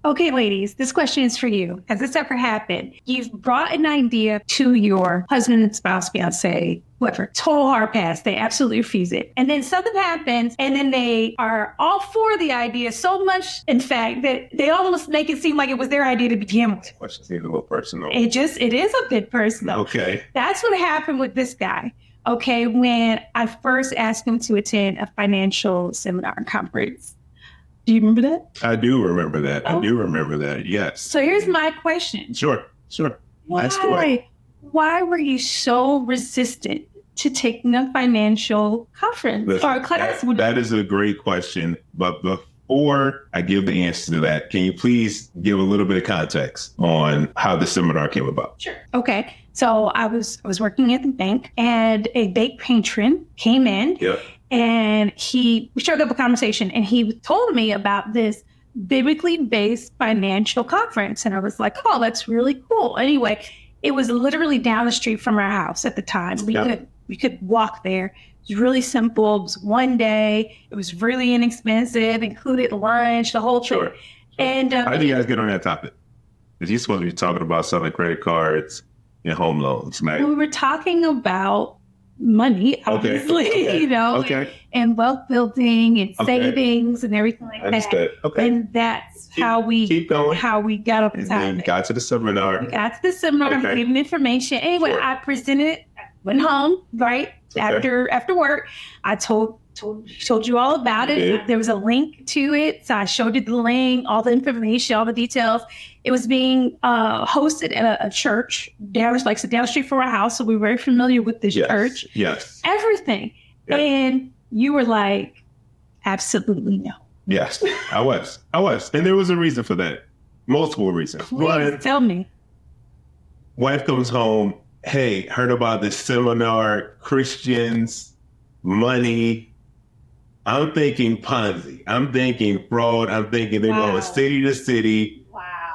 Okay, ladies, this question is for you. Has this ever happened? You've brought an idea to your husband, spouse, fiance, whatever, total hard pass. They absolutely refuse it. And then something happens, and then they are all for the idea so much, in fact, that they almost make it seem like it was their idea to begin with. Question's a little personal. It is a bit personal. Okay. That's what happened with this guy. Okay, when I first asked him to attend a financial seminar and conference. Do you remember that? I do remember that. I do remember that. Yes. So here's my question. Sure. Why were you so resistant to taking a financial conference or class? That is a great question. But before I give the answer to that, can you please give a little bit of context on how the seminar came about? Sure. Okay. So I was working at the bank, and a bank patron came in. Yep. And we struck up a conversation, and he told me about this biblically based financial conference. And I was like, oh, that's really cool. Anyway, it was literally down the street from our house at the time. We could walk there. It was really simple. It was one day. It was really inexpensive, included lunch, the whole thing. Sure. And how do you guys get on that topic? Because you're supposed to be talking about selling credit cards and home loans, right? We were talking about money, obviously, Okay. and wealth building and savings and everything like Understood. that. Okay. And that's how we got up the And time. then got to the seminar. We got to the seminar, Okay. gave them information. Anyway, Sure. I presented, went home, right? Okay. After work, I told you all about it. did. There was a link to it. So I showed you the link, all the information, all the details. It was being hosted at a church down the street from our house. So we were very familiar with this church. Yes. Everything. Yeah. And you were like, absolutely no. Yes, I was. And there was a reason for that. Multiple reasons. Please tell me. Wife comes home. Hey, heard about this seminar, Christians, money. I'm thinking Ponzi. I'm thinking fraud. I'm thinking they're going city to city,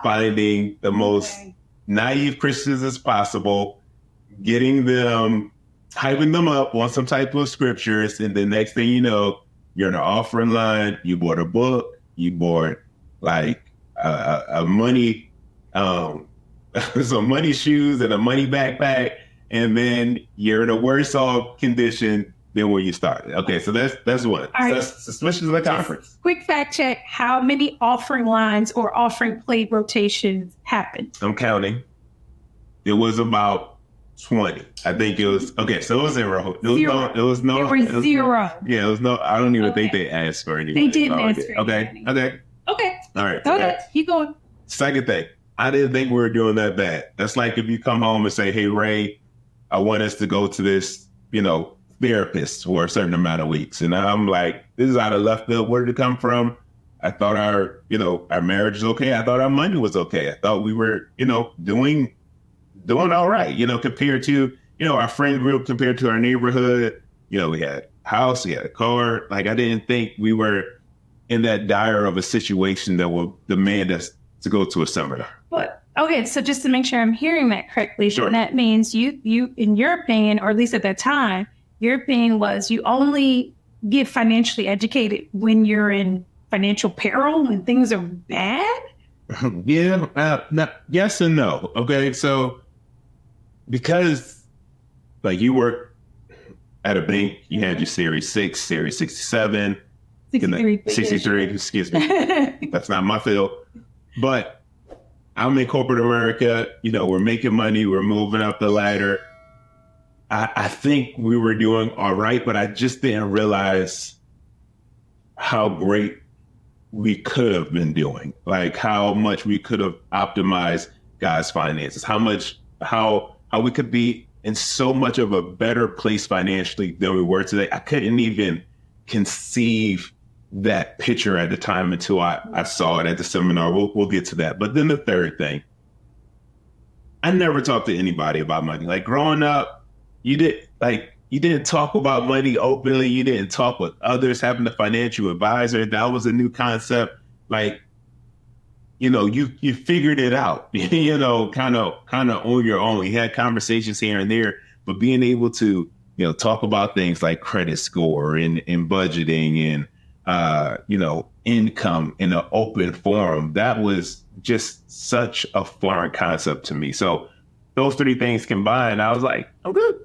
finding the most naive Christians as possible, getting them, hyping them up on some type of scriptures. And the next thing you know, you're in an offering line. You bought a book. You bought like a money, some money shoes and a money backpack. And then you're in a worse off condition than when you started. Okay, so that's one. Right. That's especially the conference. Quick fact check: how many offering lines or offering plate rotations happened? I'm counting. It was about 20. I think it was okay. So it was zero. Zero. It was no. There was zero. Yeah, it was no. I don't even think they asked for anything. They didn't ask for anything. Okay. Okay. All right. Okay. Keep going. Second thing, I didn't think we were doing that bad. That's like if you come home and say, "Hey, Ray, I want us to go to this, therapist for a certain amount of weeks." And I'm like, this is out of left field. Where did it come from? I thought our marriage was okay. I thought our money was okay. I thought we were, doing all right, compared to, our friend group, compared to our neighborhood. We had a house, we had a car. Like, I didn't think we were in that dire of a situation that will demand us to go to a seminar. But okay, so just to make sure I'm hearing that correctly, Sure. that means you, in your opinion, or at least at that time, your opinion was you only get financially educated when you're in financial peril, when things are bad? Yeah, yes and no. Okay, so because you work at a bank, you had your Series 6, Series 67, 63, excuse me. That's not my field. But I'm in corporate America, we're making money, we're moving up the ladder. I think we were doing all right, but I just didn't realize how great we could have been doing, like how much we could have optimized God's finances, how we could be in so much of a better place financially than we were today. I couldn't even conceive that picture at the time until I saw it at the seminar. We'll get to that. But then the third thing, I never talked to anybody about money. Like growing up, you didn't talk about money openly. You didn't talk with others. Having a financial advisor, that was a new concept. You figured it out, kind of on your own. You had conversations here and there, but being able to, talk about things like credit score and budgeting and, income in an open forum, that was just such a foreign concept to me. So those three things combined, I was like, I'm good.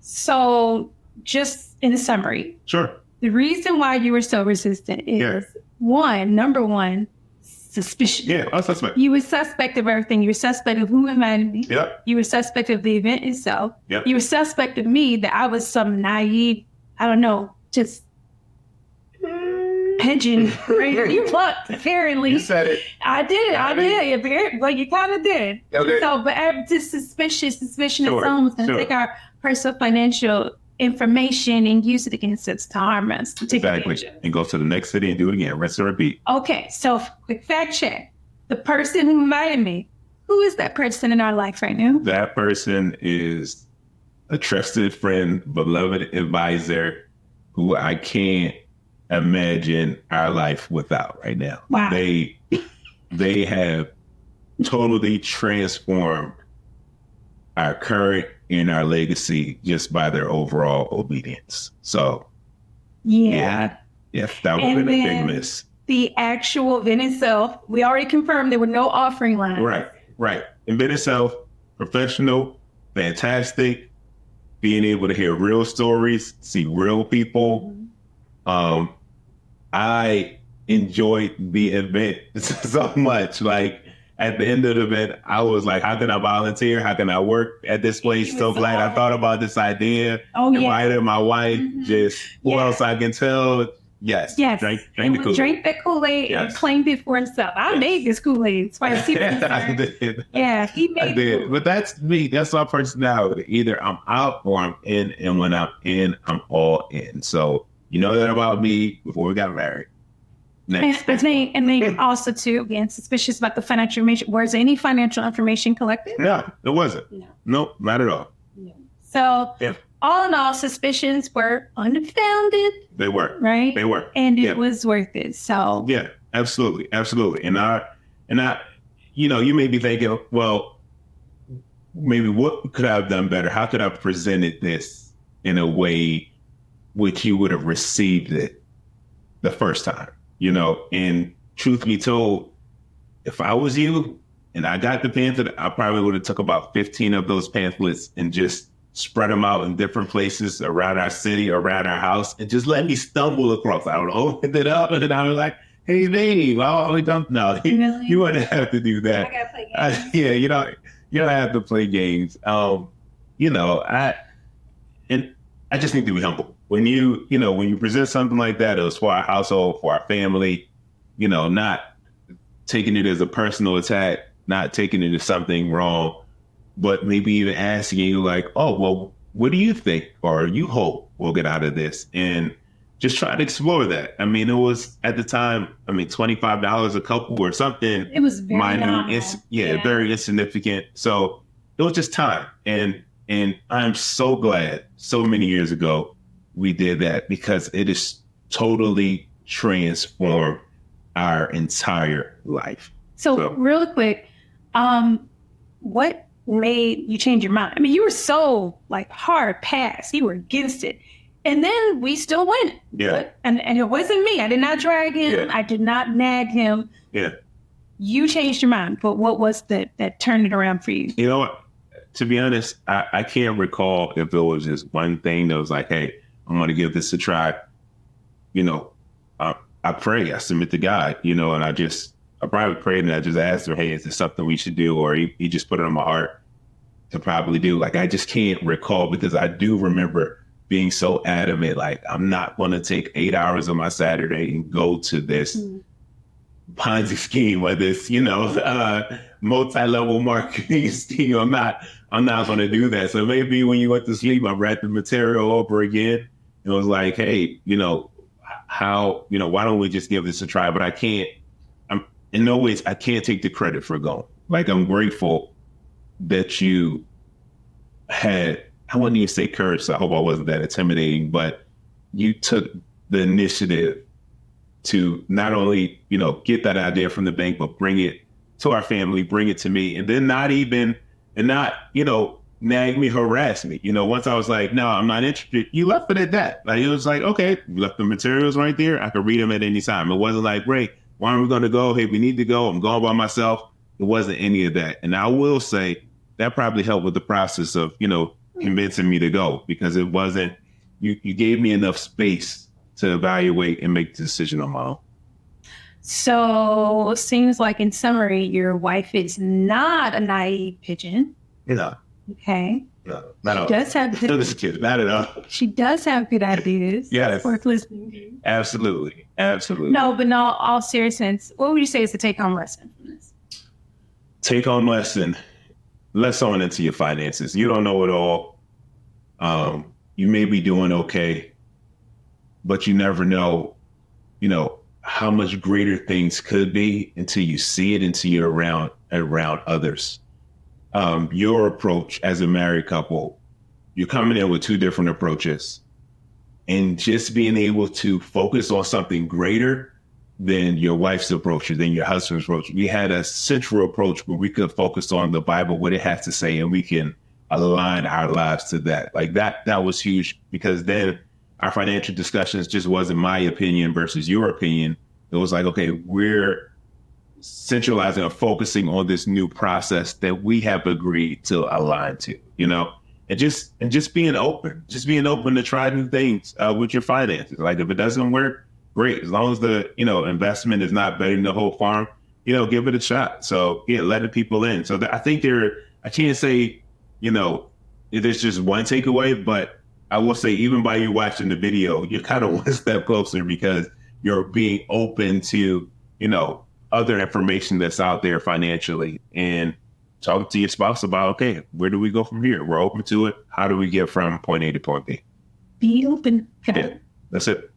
So just in summary, Sure. the reason why you were so resistant is number one, suspicion. Yeah, I was suspect. You were suspect of everything. You were suspect of who invited me. Yep. You were suspect of the event itself. Yep. You were suspect of me that I was some naive, I don't know, just pigeon. You looked, apparently. You said it. I did. I did. Well, you kind of did. Okay. So, but just suspicion Sure, that someone's going to sure. take our personal financial information and use it against us to harm us. To take Exactly. advantage of us. And go to the next city and do it again. Rinse and repeat. Okay, so quick fact check. The person who invited me, who is that person in our life right now? That person is a trusted friend, beloved advisor who I can't imagine our life without right now. Wow. They have totally transformed our current and our legacy just by their overall obedience. So Yeah. that would And have been a then- big miss. The actual event itself, we already confirmed there were no offering lines. Right. Event itself, professional, fantastic, being able to hear real stories, see real people. I enjoyed the event so much. Like at the end of the event, I was like, how can I volunteer? How can I work at this place? So glad I thought about this idea. Oh, yeah. Invited my wife, just who Yeah. else I can tell. Yes. Yes. Drank And the Kool-Aid. drank that Kool-Aid and Yes. claimed it for himself. I Yes. made this Kool-Aid. As far as he was I concerned. did. Yeah, he made I did. But that's me. That's my personality. Either I'm out or I'm in. And when I'm in, I'm all in. So you know that about me before we got married. Next. And then also too, again, suspicious about the financial information. Was any financial information collected? No, it wasn't. No. Nope, not at all. So Yeah. all in all, suspicions were unfounded, They were. right? They were. And it Yeah. was worth it. So Yeah, absolutely. And I, you may be thinking, well, maybe what could I have done better? How could I have presented this in a way which you would have received it the first time? And truth be told, if I was you and I got the pamphlet, I probably would have took about 15 of those pamphlets and just spread them out in different places around our city, around our house, and just let me stumble across. I would open it up and then I was like, hey, babe, I don't know. Really? You wouldn't have to do that. I gotta play games. You don't have to play games. I just need to be humble. When you present something like that, it was for our household, for our family, not taking it as a personal attack, not taking it as something wrong, but maybe even asking you like, oh, well, what do you think or you hope we'll get out of this? And just try to explore that. I mean, it was at the time, $25 a couple or something. It was very minor. nominal. Very insignificant. So it was just time. And I'm so glad so many years ago we did that, because it has totally transformed our entire life. So real quick, what made you change your mind? I mean, you were so like hard pass. You were against it. And then we still went. Yeah. And it wasn't me. I did not drag him. Yeah. I did not nag him. Yeah. You changed your mind. But what was that turned it around for you? You know what? To be honest, I can't recall if it was just one thing that was like, hey, I'm going to give this a try. I pray, I submit to God, and I probably prayed and I just asked her, hey, is this something we should do? Or he just put it on my heart to probably do. Like, I just can't recall, because I do remember being so adamant, like, I'm not going to take 8 hours of my Saturday and go to this Ponzi scheme or this, multi-level marketing scheme. I'm not going to do that. So maybe when you went to sleep, I read the material over again. It was like, hey, why don't we just give this a try? But in no ways, I can't take the credit for going. Like, I'm grateful that you had, I wouldn't even say courage, so I hope I wasn't that intimidating, but you took the initiative to not only, get that idea from the bank, but bring it to our family, bring it to me, and then not nag me, harass me. Once I was like, no, I'm not interested, you left it at that. Like, it was like, okay, you left the materials right there. I could read them at any time. It wasn't like, Ray, why are we going to go? Hey, we need to go. I'm going by myself. It wasn't any of that. And I will say that probably helped with the process of, convincing me to go, because it wasn't, you gave me enough space to evaluate and make the decision on my own. So seems like, in summary, your wife is not a naive pigeon. Okay. No, not at all. Does have good. Not at all. She does have good ideas. Yes. Worth listening to. Absolutely. No, but in all seriousness, what would you say is the take-home lesson from this? Take-home lesson. Let's on into your finances. You don't know it all. You may be doing okay, but you never know, how much greater things could be until you see it, until you're around others. Your approach as a married couple, you're coming in with two different approaches, and just being able to focus on something greater than your wife's approach or than your husband's approach. We had a central approach where we could focus on the Bible, what it has to say, and we can align our lives to that. Like that was huge, because then our financial discussions just wasn't my opinion versus your opinion. It was like, okay, we're centralizing or focusing on this new process that we have agreed to align to, and just being open to try new things with your finances. Like, if it doesn't work, great. As long as the, investment is not betting the whole farm, give it a shot. So letting people in. So I think I can't say, there's just one takeaway, but I will say, even by you watching the video, you're kind of one step closer, because you're being open to, other information that's out there financially, and talk to your spouse about, okay, where do we go from here? We're open to it. How do we get from point A to point B? Be open. Yeah, that's it.